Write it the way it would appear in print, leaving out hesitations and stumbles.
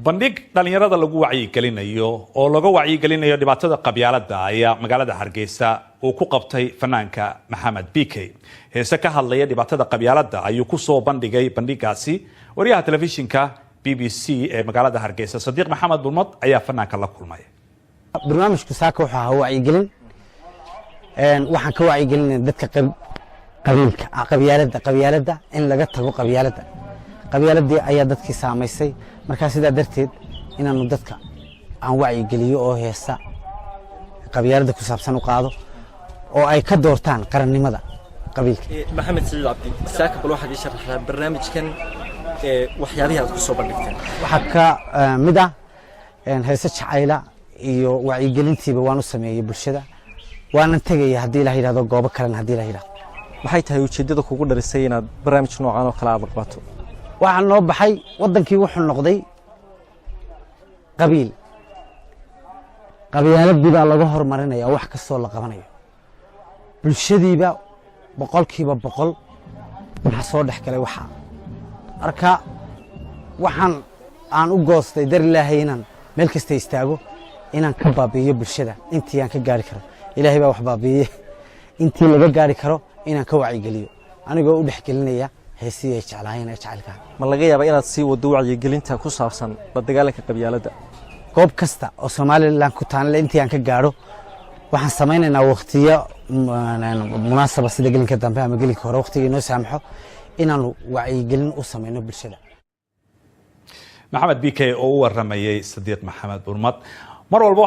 bandhig dhalinyarada lagu wacyigelinayo oo laga wacyigelinayo dhibaatada qabyaaladda ayaa magaalada Hargeysa uu ku qabtay fanaanka Maxamed BK heese ka hadlaya dhibaatada qabyaaladda ayuu ku soo bandhigay bandhigaasi wariyaha telefishinka BBC ee magaalada Hargeysa Sadiq Maxamed Bulmad ayaa fanaanka la kulmay barnaamijku saaka waxa uu wacyigelin waxaan ka wacyigelinay dadka qabyaaladda in laga tago qabyaaladii ayaa dadkii saameysay marka sidaa darteed inaanu dadka aan wacyigeliyo oo heesa qabyaaladda ku saabsan u qaado oo ay ka doortaan qarannimada qabiilka maxamed Saciid Cabdi saaka bal waxaad ii sharaxdaa barnaamijkan waxyaabaha aad ku soo bandhigteen waxa ka mid ah heesa jacayla iyo wacyigelintiiba waan u sameeyay bulshada waana tagay hadii la yiraahdo goobo kale hadii la yiraahdo maxay tahay ujeedada kugu dharisay inaad barnaamij noocan oo kale aad qabato waxaan noo baxay wadankii wuxuu noqday qabyaaladii baa laga hormarinaya wax kastoo la qabanayo bulshadiiba boqolkiiba boqol waxa soo dhaxgalay waxa marka waxaan aan u goostay dar Ilaahay inaan meel kasta istaago inaan ka baabiyo bulshada intii aan ka gaari karo Ilaahay baa wax baabiye intii laga gaari karo inaan ka wacyigeliyo anigoo u dhaxgelinaya heesiye jeclaayeen jecelka ma laga yaabaa inaad sii wado wacyigelinta ku saabsan la dagaalanka qabyaaladda goob kasta oo Soomaaliland ku taanle intii aan ka gaaro waxaan sameynaynaa waqtiyo munaasaba sida gelinka dambe ama gelinka hore waqtiga inoo saamaxo inaanu wacyigelin u sameyno bulshada Maxamed BK oo u waramayay Sadiq Maxamed Bulmad mar walba